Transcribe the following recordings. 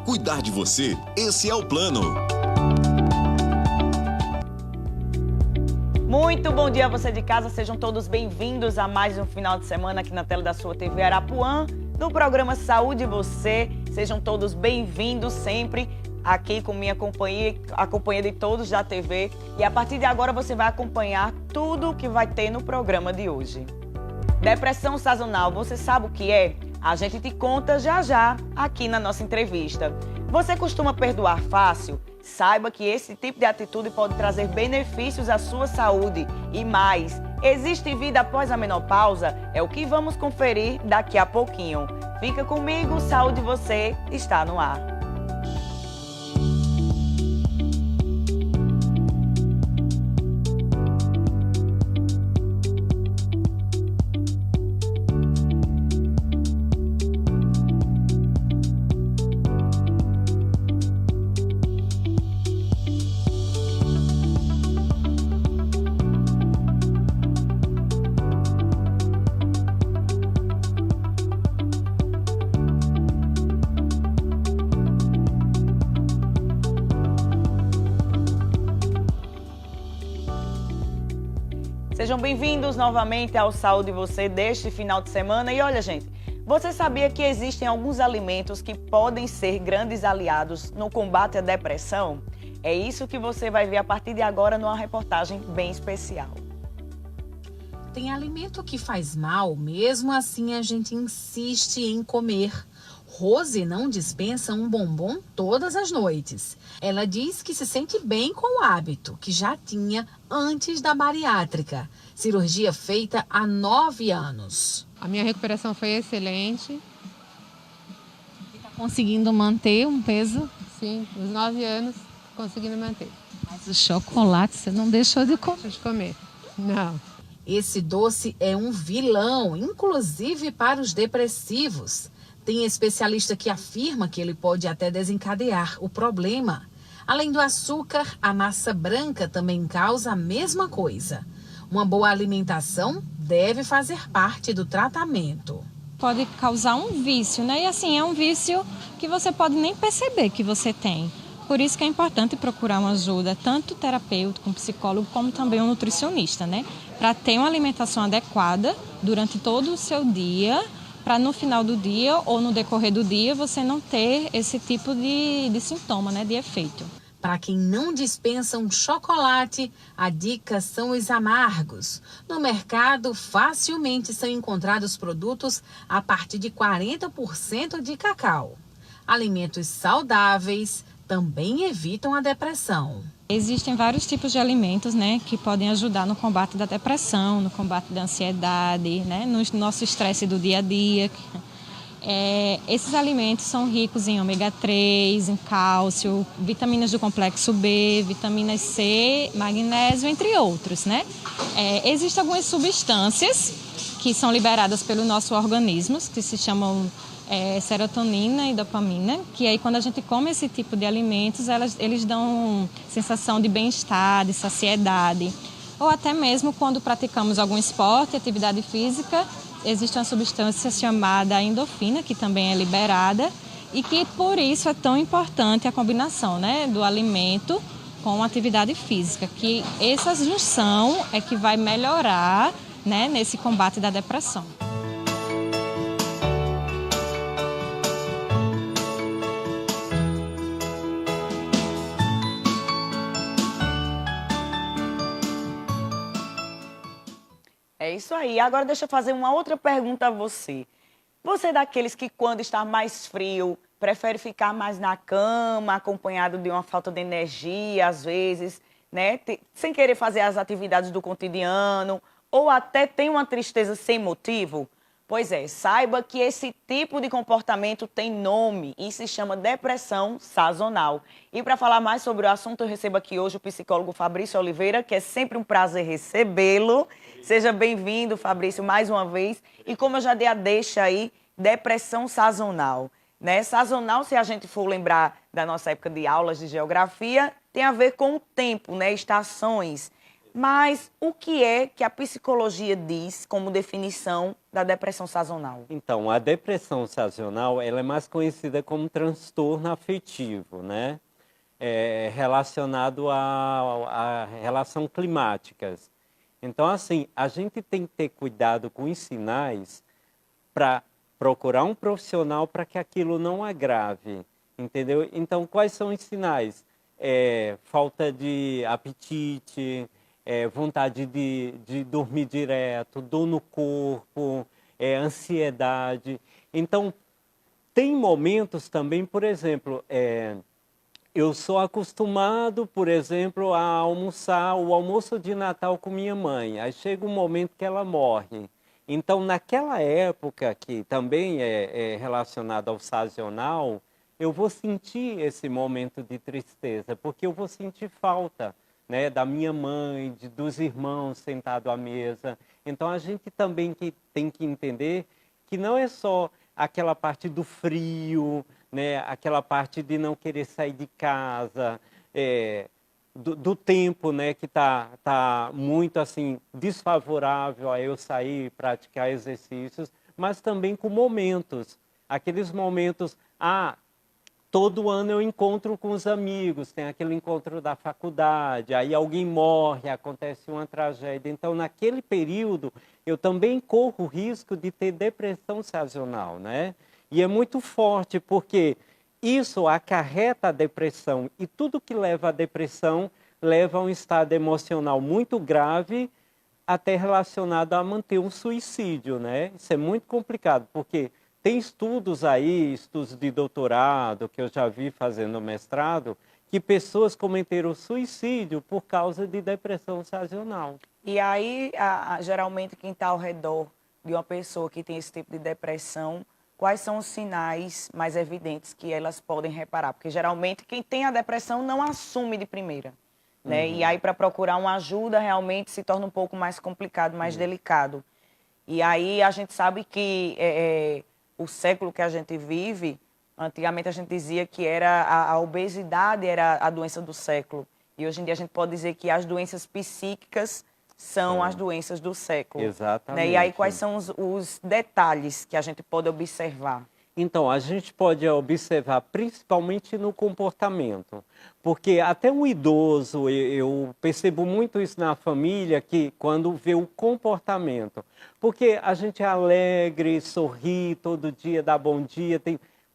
Cuidar de você, esse é o plano. Muito bom dia a você de casa, sejam todos bem-vindos a mais um final de semana aqui na tela da sua TV Arapuã, no programa Saúde Você. Sejam todos bem-vindos sempre aqui com minha companhia, a companhia de todos da TV. E a partir de agora você vai acompanhar tudo o que vai ter no programa de hoje. Depressão sazonal, você sabe o que é? A gente te conta já já aqui na nossa entrevista. Você costuma perdoar fácil? Saiba que esse tipo de atitude pode trazer benefícios à sua saúde e mais. Existe vida após a menopausa? É o que vamos conferir daqui a pouquinho. Fica comigo, Saúde Você está no ar. Sejam bem-vindos novamente ao Saúde Você deste final de semana. E olha, gente, você sabia que existem alguns alimentos que podem ser grandes aliados no combate à depressão? É isso que você vai ver a partir de agora numa reportagem bem especial. Tem alimento que faz mal, mesmo assim a gente insiste em comer. Rose não dispensa um bombom todas as noites. Ela diz que se sente bem com o hábito, que já tinha antes da bariátrica. Cirurgia feita há 9 anos. A minha recuperação foi excelente. Está conseguindo manter um peso? Sim, os 9 anos conseguindo manter. Mas o chocolate você não deixou de comer. Deixa de comer. Não. Esse doce é um vilão, inclusive para os depressivos. Tem especialista que afirma que ele pode até desencadear o problema. Além do açúcar, a massa branca também causa a mesma coisa. Uma boa alimentação deve fazer parte do tratamento. Pode causar um vício, né? E assim, é um vício que você pode nem perceber que você tem. Por isso que é importante procurar uma ajuda, tanto terapêutico, um psicólogo, como também um nutricionista, né? Para ter uma alimentação adequada durante todo o seu dia, para no final do dia ou no decorrer do dia você não ter esse tipo de sintoma, né, de efeito. Para quem não dispensa um chocolate, a dica são os amargos. No mercado, facilmente são encontrados produtos a partir de 40% de cacau. Alimentos saudáveis também evitam a depressão. Existem vários tipos de alimentos, né, que podem ajudar no combate da depressão, no combate da ansiedade, né, no nosso estresse do dia a dia. Esses alimentos são ricos em ômega 3, em cálcio, vitaminas do complexo B, vitaminas C, magnésio, entre outros, né? Existem algumas substâncias que são liberadas pelo nosso organismo, que se chamam serotonina e dopamina, que aí quando a gente come esse tipo de alimentos, eles dão sensação de bem-estar, de saciedade. Ou até mesmo quando praticamos algum esporte, atividade física, existe uma substância chamada endorfina, que também é liberada, e que por isso é tão importante a combinação, né, do alimento com a atividade física, que essa junção é que vai melhorar, né, nesse combate da depressão. É isso aí. Agora deixa eu fazer uma outra pergunta a você. Você é daqueles que quando está mais frio, prefere ficar mais na cama, acompanhado de uma falta de energia, às vezes, né? Sem querer fazer as atividades do cotidiano, ou até tem uma tristeza sem motivo? Pois é, saiba que esse tipo de comportamento tem nome e se chama depressão sazonal. E para falar mais sobre o assunto, eu recebo aqui hoje o psicólogo Fabrício Oliveira, que é sempre um prazer recebê-lo. Seja bem-vindo, Fabrício, mais uma vez. E como eu já dei a deixa aí, depressão sazonal, né? Sazonal, se a gente for lembrar da nossa época de aulas de geografia, tem a ver com o tempo, né? Estações. Mas o que é que a psicologia diz como definição da depressão sazonal? Então, a depressão sazonal, ela é mais conhecida como transtorno afetivo, né? Relacionado à relação climáticas. Então, assim, a gente tem que ter cuidado com os sinais para procurar um profissional para que aquilo não agrave, entendeu? Então, quais são os sinais? Falta de apetite, vontade de dormir direto, dor no corpo, ansiedade. Então, tem momentos também, por exemplo, eu sou acostumado, por exemplo, a almoçar o almoço de Natal com minha mãe. Aí chega um momento que ela morre. Então, naquela época, que também é relacionada ao sazonal, eu vou sentir esse momento de tristeza, porque eu vou sentir falta, né, da minha mãe, dos irmãos sentados à mesa. Então, a gente também tem que entender que não é só aquela parte do frio, né, aquela parte de não querer sair de casa, do tempo, né, que tá muito assim desfavorável a eu sair e praticar exercícios, mas também com momentos, aqueles momentos, todo ano eu encontro com os amigos, tem aquele encontro da faculdade, aí alguém morre, acontece uma tragédia. Então, naquele período, eu também corro o risco de ter depressão sazonal, né? E é muito forte, porque isso acarreta a depressão. E tudo que leva à depressão leva a um estado emocional muito grave, até relacionado a manter um suicídio, né? Isso é muito complicado, porque tem estudos aí, estudos de doutorado, que eu já vi fazendo mestrado, que pessoas cometeram suicídio por causa de depressão sazonal. E aí, geralmente, quem está ao redor de uma pessoa que tem esse tipo de depressão, quais são os sinais mais evidentes que elas podem reparar? Porque, geralmente, quem tem a depressão não assume de primeira, né? E aí, para procurar uma ajuda, realmente se torna um pouco mais complicado, mais delicado. E aí, a gente sabe que o século que a gente vive, antigamente a gente dizia que a obesidade era a doença do século. E hoje em dia a gente pode dizer que as doenças psíquicas são as doenças do século. Exatamente. Né? E aí quais são os detalhes que a gente pode observar? Então, a gente pode observar principalmente no comportamento, porque até um idoso, eu percebo muito isso na família, que quando vê o comportamento, porque a gente é alegre, sorri todo dia, dá bom dia,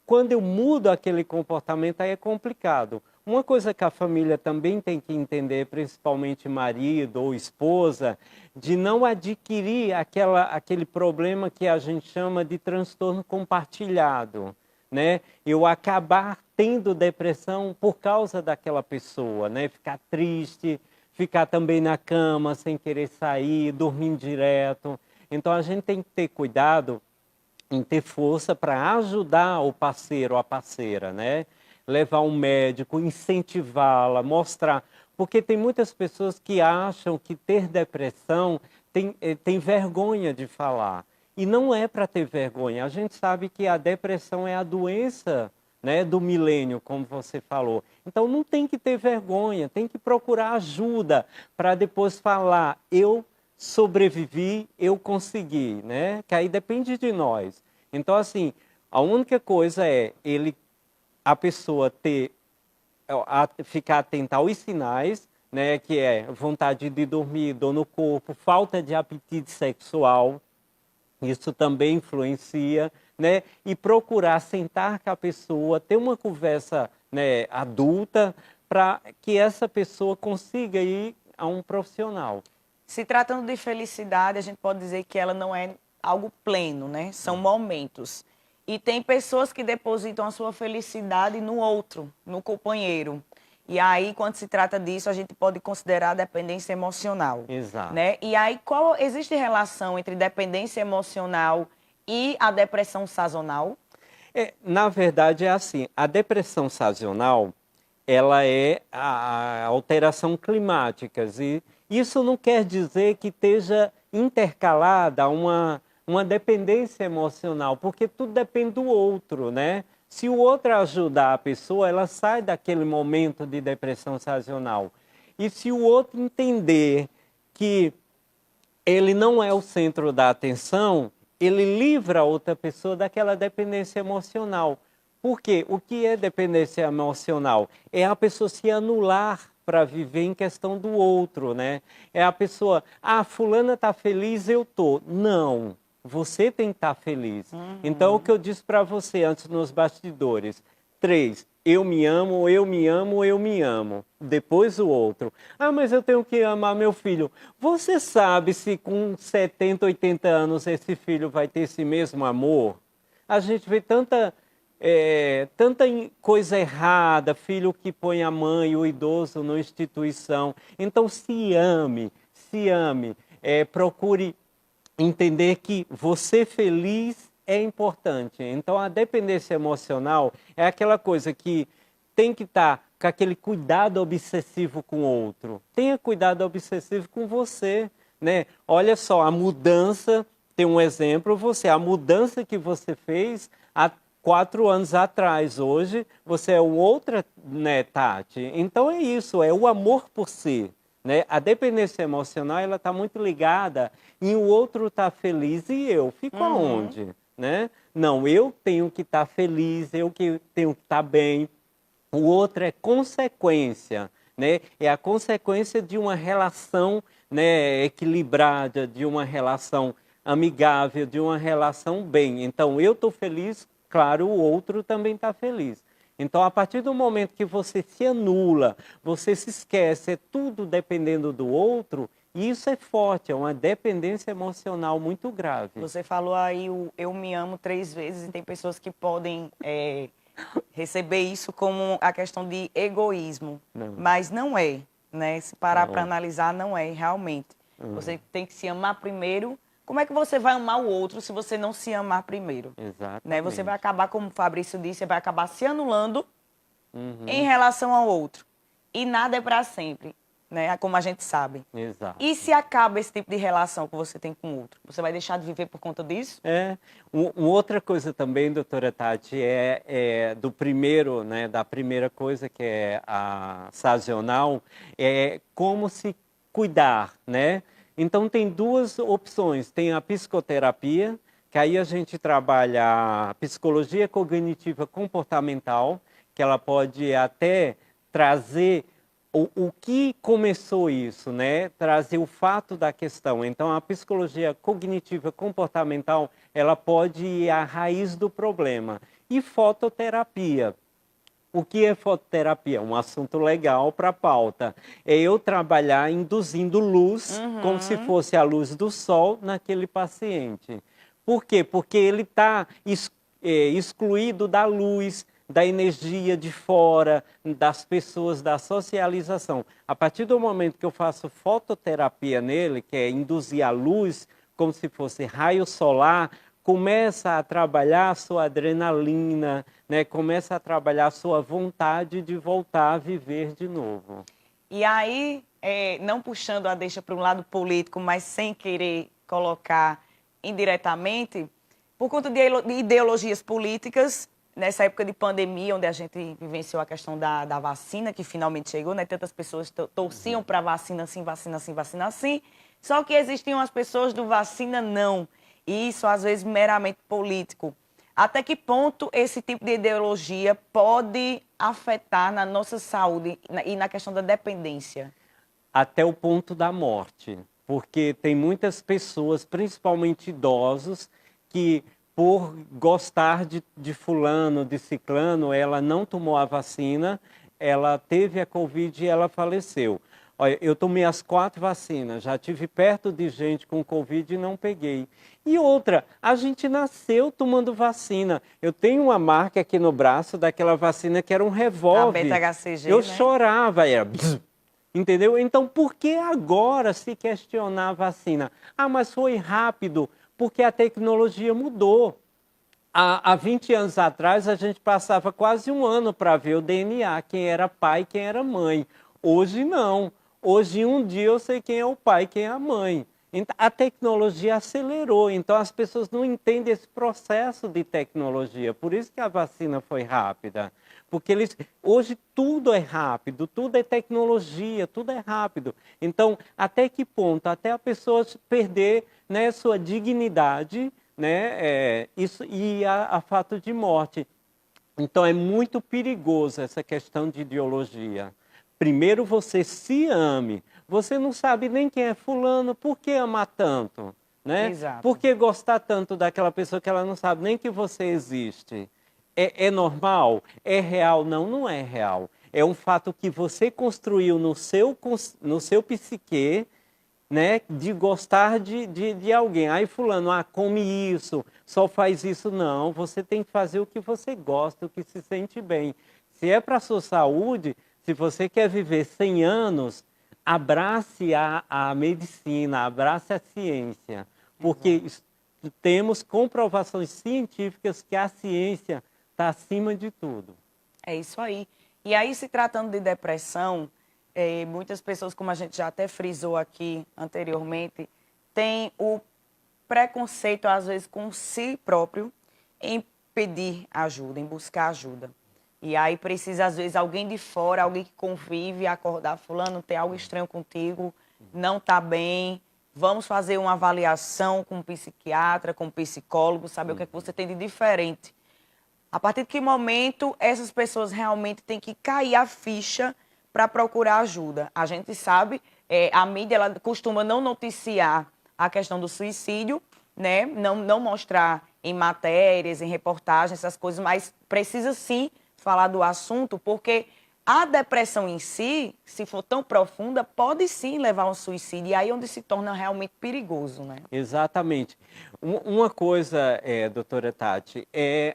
quando eu mudo aquele comportamento, aí é complicado. Uma coisa que a família também tem que entender, principalmente marido ou esposa, de não adquirir aquele problema que a gente chama de transtorno compartilhado, né? Eu acabar tendo depressão por causa daquela pessoa, né? Ficar triste, ficar também na cama sem querer sair, dormindo direto. Então a gente tem que ter cuidado em ter força para ajudar o parceiro ou a parceira, né? Levar um médico, incentivá-la, mostrar. Porque tem muitas pessoas que acham que ter depressão tem vergonha de falar. E não é para ter vergonha. A gente sabe que a depressão é a doença, né, do milênio, como você falou. Então não tem que ter vergonha, tem que procurar ajuda para depois falar, eu sobrevivi, eu consegui, né? Que aí depende de nós. Então, assim, a única coisa é a pessoa ficar atenta aos sinais, né, que é vontade de dormir, dor no corpo, falta de apetite sexual, isso também influencia, né, e procurar sentar com a pessoa, ter uma conversa, né, adulta, para que essa pessoa consiga ir a um profissional. Se tratando de felicidade, a gente pode dizer que ela não é algo pleno, né? São momentos. E tem pessoas que depositam a sua felicidade no outro, no companheiro. E aí, quando se trata disso, a gente pode considerar a dependência emocional. Exato. Né? E aí, existe relação entre dependência emocional e a depressão sazonal? Na verdade, é assim, a depressão sazonal, ela é a alteração climática. E isso não quer dizer que esteja intercalada uma dependência emocional, porque tudo depende do outro, né? Se o outro ajudar a pessoa, ela sai daquele momento de depressão sazonal. E se o outro entender que ele não é o centro da atenção, ele livra a outra pessoa daquela dependência emocional. Por quê? O que é dependência emocional? É a pessoa se anular para viver em questão do outro, né? É a pessoa, fulana está feliz, eu tô. Não, você tem que estar feliz. Então, o que eu disse para você antes nos bastidores, 3, eu me amo, eu me amo, eu me amo. Depois o outro. Mas eu tenho que amar meu filho. Você sabe se com 70, 80 anos esse filho vai ter esse mesmo amor? A gente vê tanta coisa errada, filho que põe a mãe, o idoso na instituição. Então se ame, procure entender que você feliz é importante. Então a dependência emocional é aquela coisa que tem que estar com aquele cuidado obsessivo com o outro. Tenha cuidado obsessivo com você, né? Olha só, a mudança, tem um exemplo, a mudança que você fez há 4 anos atrás, hoje você é outra, né, Tati? Então é isso, é o amor por si, né? A dependência emocional, ela está muito ligada em o outro estar feliz e eu fico aonde, né? Não, eu tenho que estar feliz, eu que tenho que estar bem. O outro é consequência, né? É a consequência de uma relação, né, equilibrada, de uma relação amigável, de uma relação bem. Então eu estou feliz, claro, o outro também está feliz. Então, a partir do momento que você se anula, você se esquece, é tudo dependendo do outro, isso é forte, é uma dependência emocional muito grave. Você falou aí o eu me amo 3 vezes e tem pessoas que podem receber isso como a questão de egoísmo. Não. Mas não é, né? Se parar Não. para analisar, não é, realmente. Você tem que se amar primeiro. Como é que você vai amar o outro se você não se amar primeiro? Exatamente. Né? Você vai acabar, como o Fabrício disse, você vai acabar se anulando em relação ao outro. E nada é para sempre, né? Como a gente sabe. Exato. E se acaba esse tipo de relação que você tem com o outro? Você vai deixar de viver por conta disso? Outra coisa também, doutora Tati, do primeiro, né, da primeira coisa, que é a sazonal, é como se cuidar, né? Então, tem 2 opções. Tem a psicoterapia, que aí a gente trabalha a psicologia cognitiva comportamental, que ela pode até trazer o que começou isso, né? Trazer o fato da questão. Então, a psicologia cognitiva comportamental, ela pode ir à raiz do problema. E fototerapia. O que é fototerapia? Um assunto legal para a pauta. É eu trabalhar induzindo luz, como se fosse a luz do sol, naquele paciente. Por quê? Porque ele está excluído da luz, da energia de fora, das pessoas, da socialização. A partir do momento que eu faço fototerapia nele, que é induzir a luz, como se fosse raio solar, começa a trabalhar a sua adrenalina, né? Começa a trabalhar a sua vontade de voltar a viver de novo. E aí, não puxando a deixa para um lado político, mas sem querer colocar indiretamente, por conta de ideologias políticas, nessa época de pandemia, onde a gente vivenciou a questão da vacina, que finalmente chegou, né? Tantas pessoas torciam para vacina sim, vacina sim, vacina sim, só que existiam as pessoas do vacina não. E isso, às vezes, meramente político. Até que ponto esse tipo de ideologia pode afetar na nossa saúde e na questão da dependência? Até o ponto da morte. Porque tem muitas pessoas, principalmente idosos, que por gostar de fulano, de ciclano, ela não tomou a vacina, ela teve a Covid e ela faleceu. Olha, eu tomei as 4 vacinas, já tive perto de gente com Covid e não peguei. E outra, a gente nasceu tomando vacina. Eu tenho uma marca aqui no braço daquela vacina que era um revólver. A beta-HCG, eu né? chorava, era... Entendeu? Então, por que agora se questionar a vacina? Mas foi rápido, porque a tecnologia mudou. Há 20 anos atrás, a gente passava quase 1 ano para ver o DNA, quem era pai e quem era mãe. Hoje, não. Hoje, um dia, eu sei quem é o pai e quem é a mãe. A tecnologia acelerou, então as pessoas não entendem esse processo de tecnologia. Por isso que a vacina foi rápida. porque hoje tudo é rápido, tudo é tecnologia, tudo é rápido. Então, até que ponto? Até a pessoa perder, né, sua dignidade, né, isso, e a fato de morte. Então, é muito perigoso essa questão de ideologia. Primeiro você se ame. Você não sabe nem quem é fulano, por que amar tanto? Né? Exato. Por que gostar tanto daquela pessoa que ela não sabe nem que você existe? É normal? É real? Não, não é real. É um fato que você construiu no seu psique, né, de gostar de alguém. Aí fulano, come isso, só faz isso. Não, você tem que fazer o que você gosta, o que se sente bem. Se é para a sua saúde, se você quer viver 100 anos, abrace a medicina, abrace a ciência, porque temos comprovações científicas que a ciência está acima de tudo. É isso aí. E aí, se tratando de depressão, muitas pessoas, como a gente já até frisou aqui anteriormente, têm o preconceito, às vezes, com si próprio em pedir ajuda, em buscar ajuda. E aí precisa, às vezes, alguém de fora, alguém que convive, acordar, fulano, tem algo estranho contigo, não está bem, vamos fazer uma avaliação com um psiquiatra, com um psicólogo, saber o que é que você tem de diferente. A partir de que momento essas pessoas realmente têm que cair a ficha para procurar ajuda? A gente sabe, a mídia ela costuma não noticiar a questão do suicídio, né? Não mostrar em matérias, em reportagens, essas coisas, mas precisa sim falar do assunto, porque a depressão em si, se for tão profunda, pode sim levar a um suicídio, e aí é onde se torna realmente perigoso, né? Exatamente. Uma coisa, doutora Tati,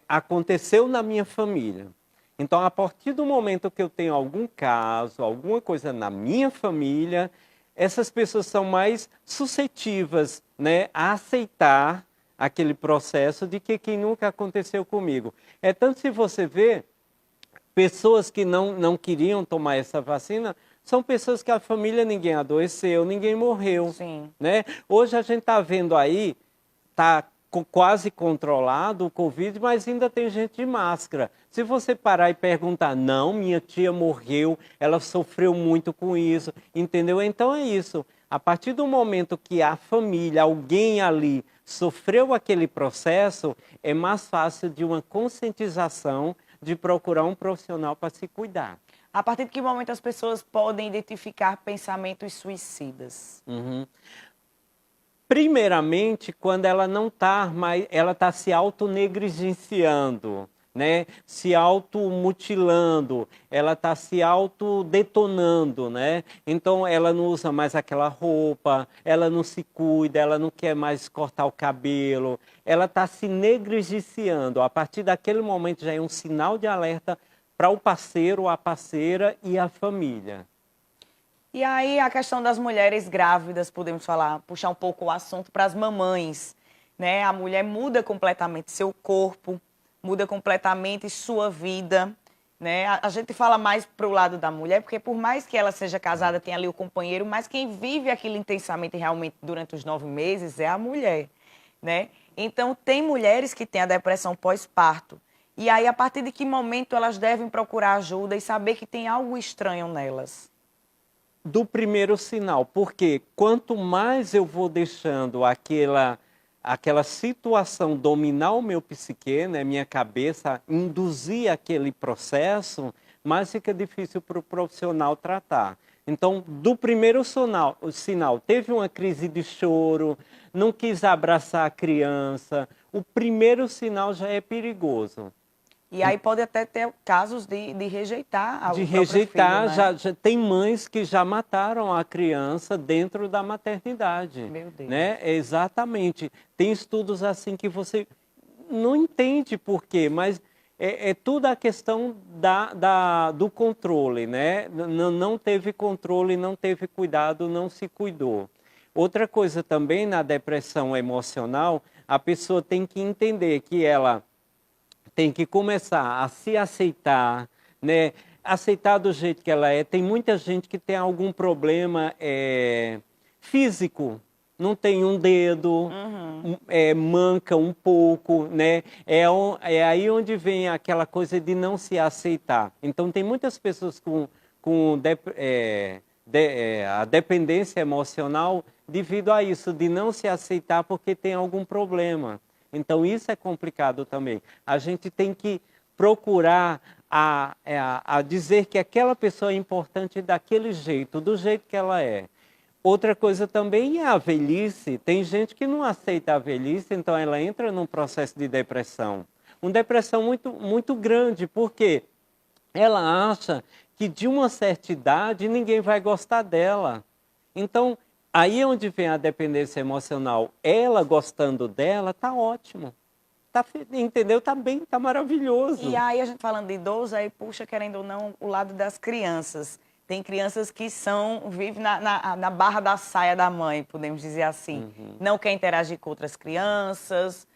aconteceu na minha família. Então, a partir do momento que eu tenho algum caso, alguma coisa na minha família, essas pessoas são mais suscetíveis, né, a aceitar aquele processo de que nunca aconteceu comigo. É tanto se você vê, pessoas que não queriam tomar essa vacina, são pessoas que a família, ninguém adoeceu, ninguém morreu. Sim. Né? Hoje a gente está vendo aí, está quase controlado o Covid, mas ainda tem gente de máscara. Se você parar e perguntar, não, minha tia morreu, ela sofreu muito com isso, entendeu? Então é isso. A partir do momento que a família, alguém ali, sofreu aquele processo, é mais fácil de uma conscientização de procurar um profissional para se cuidar. A partir de que momento as pessoas podem identificar pensamentos suicidas? Primeiramente, quando ela não está mais, ela está se autonegligenciando, né? Se automutilando, ela está se autodetonando, né? Então, ela não usa mais aquela roupa, ela não se cuida, ela não quer mais cortar o cabelo, ela está se negligenciando. A partir daquele momento já é um sinal de alerta para o parceiro, a parceira e a família. E aí a questão das mulheres grávidas, podemos falar, puxar um pouco o assunto para as mamães, né? A mulher muda completamente seu corpo, muda completamente sua vida, né? A gente fala mais para o lado da mulher, porque por mais que ela seja casada, tenha ali o companheiro, mas quem vive aquilo intensamente realmente durante os 9 meses é a mulher, né? Então, tem mulheres que têm a depressão pós-parto. E aí, a partir de que momento elas devem procurar ajuda e saber que tem algo estranho nelas? Do primeiro sinal, porque quanto mais eu vou deixando aquela situação dominar o meu psique, né, minha cabeça, induzir aquele processo, mais fica difícil para o profissional tratar. Então, do primeiro sinal, teve uma crise de choro, não quis abraçar a criança, o primeiro sinal já é perigoso. E aí pode até ter casos de rejeitar o próprio rejeitar, filho, né? já tem mães que já mataram a criança dentro da maternidade. Meu Deus. Né? Exatamente. Tem estudos assim que você não entende por quê, mas é tudo a questão do controle, né? Não teve controle, não teve cuidado, não se cuidou. Outra coisa também na depressão emocional, a pessoa tem que entender que ela tem que começar a se aceitar, né? Aceitar do jeito que ela é. Tem muita gente que tem algum problema físico, não tem um dedo, manca um pouco, né? É aí onde vem aquela coisa de não se aceitar. Então, tem muitas pessoas com a dependência emocional devido a isso, de não se aceitar porque tem algum problema. Então, isso é complicado também. A gente tem que procurar a dizer que aquela pessoa é importante daquele jeito, do jeito que ela é. Outra coisa também é a velhice. Tem gente que não aceita a velhice, então ela entra num processo de depressão. Uma depressão muito, muito grande, porque ela acha que de uma certa idade ninguém vai gostar dela. Então, aí é onde vem a dependência emocional. Ela gostando dela, tá ótimo. Entendeu? Tá bem, tá maravilhoso. E aí, a gente falando de idoso, aí puxa, querendo ou não, o lado das crianças. Tem crianças que vivem na barra da saia da mãe, podemos dizer assim. Não quer interagir com outras crianças.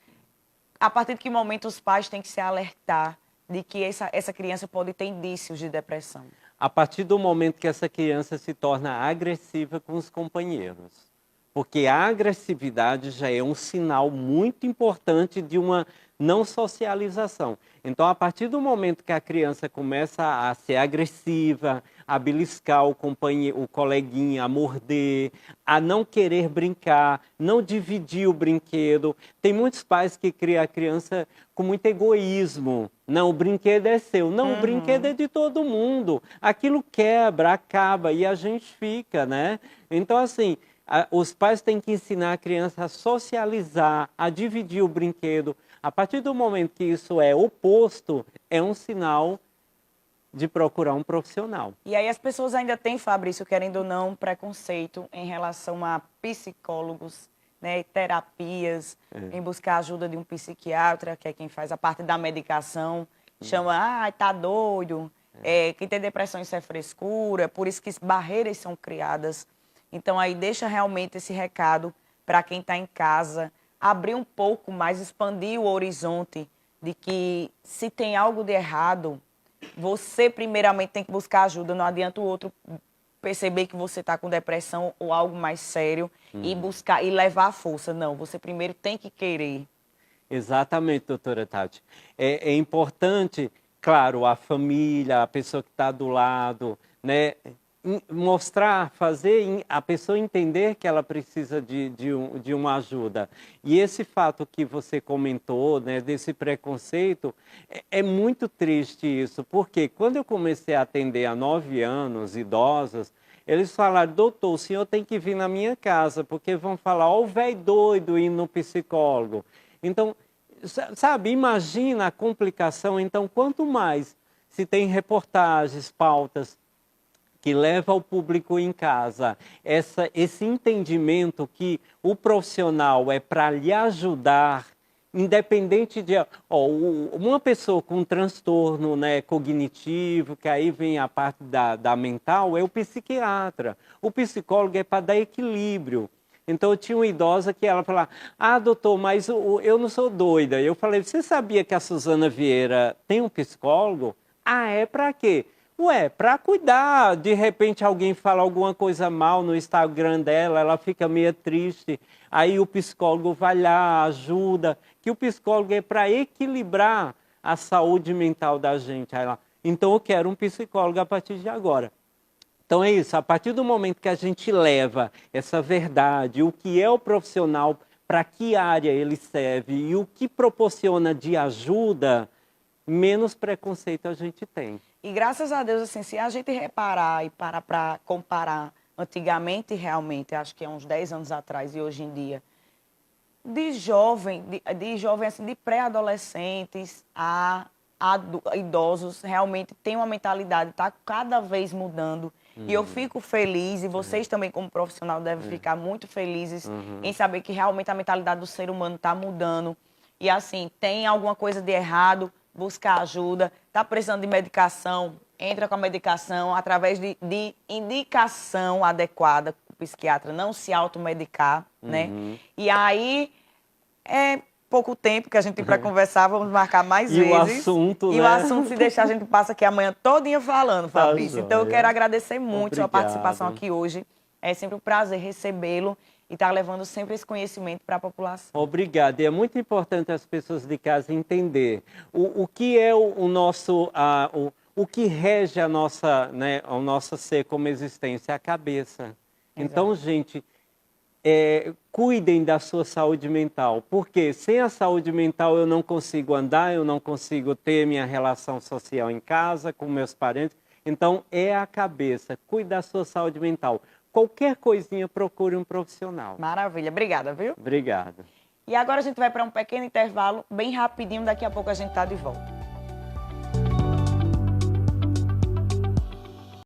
A partir de que momento os pais têm que se alertar de que essa criança pode ter indícios de depressão? A partir do momento que essa criança se torna agressiva com os companheiros. Porque a agressividade já é um sinal muito importante de uma não socialização. Então, a partir do momento que a criança começa a ser agressiva, a beliscar o coleguinha, a morder, a não querer brincar, não dividir o brinquedo. Tem muitos pais que criam a criança com muito egoísmo. Não, o brinquedo é seu. Não, o brinquedo é de todo mundo. Aquilo quebra, acaba e a gente fica, né? Então, assim, os pais têm que ensinar a criança a socializar, a dividir o brinquedo. A partir do momento que isso é oposto, é um sinal de procurar um profissional. E aí as pessoas ainda têm, Fabrício, querendo ou não, preconceito em relação a psicólogos, né, terapias, em buscar a ajuda de um psiquiatra, que é quem faz a parte da medicação, chama, tá doido, quem tem depressão isso é frescura, por isso que barreiras são criadas. Então, aí deixa realmente esse recado para quem está em casa, abrir um pouco mais, expandir o horizonte de que se tem algo de errado, você primeiramente tem que buscar ajuda. Não adianta o outro perceber que você está com depressão ou algo mais sério e buscar e levar a força. Não, você primeiro tem que querer. Exatamente, doutora Tati. É importante, claro, a família, a pessoa que está do lado, né? Mostrar, fazer a pessoa entender que ela precisa de uma ajuda. E esse fato que você comentou, né, desse preconceito, é muito triste isso, porque quando eu comecei a atender há 9 anos, idosos, eles falaram, doutor, o senhor tem que vir na minha casa, porque vão falar, ó, o velho doido indo no psicólogo. Então, sabe, imagina a complicação. Então, quanto mais se tem reportagens, pautas, que leva ao público em casa esse entendimento que o profissional é para lhe ajudar, independente de... uma pessoa com transtorno, né, cognitivo, que aí vem a parte da mental, é o psiquiatra. O psicólogo é para dar equilíbrio. Então, eu tinha uma idosa que ela falava, doutor, mas eu não sou doida. Eu falei, você sabia que a Suzana Vieira tem um psicólogo? É para quê? Para cuidar, de repente alguém fala alguma coisa mal no Instagram dela, ela fica meio triste, aí o psicólogo vai lá, ajuda, que o psicólogo é para equilibrar a saúde mental da gente. Aí ela, então eu quero um psicólogo a partir de agora. Então é isso, a partir do momento que a gente leva essa verdade, o que é o profissional, para que área ele serve e o que proporciona de ajuda, menos preconceito a gente tem. E graças a Deus, assim, se a gente reparar e parar para comparar antigamente, realmente, acho que é uns 10 anos atrás e hoje em dia, de jovem assim, de pré-adolescentes a idosos, realmente tem uma mentalidade, está cada vez mudando. E eu fico feliz, e vocês também como profissional devem ficar muito felizes em saber que realmente a mentalidade do ser humano está mudando. E assim, tem alguma coisa de errado, buscar ajuda, está precisando de medicação, entra com a medicação através de indicação adequada, o psiquiatra não se automedicar, né? E aí, é pouco tempo que a gente tem para conversar, vamos marcar mais vezes. O assunto, e o assunto, se deixar, a gente passa aqui amanhã todinha falando, Fabrício. Então, eu quero agradecer muito a sua participação aqui hoje. É sempre um prazer recebê-lo. e está levando sempre esse conhecimento para a população. Obrigado. E é muito importante as pessoas de casa entender o que é o nosso, o que rege a nossa, né, o nosso ser como existência, a cabeça. Então, gente, cuidem da sua saúde mental, porque sem a saúde mental eu não consigo andar, eu não consigo ter minha relação social em casa, com meus parentes. Então, é a cabeça. Cuide da sua saúde mental. Qualquer coisinha, procure um profissional. Maravilha. Obrigada, viu? Obrigado. E agora a gente vai para um pequeno intervalo, bem rapidinho, daqui a pouco a gente está de volta.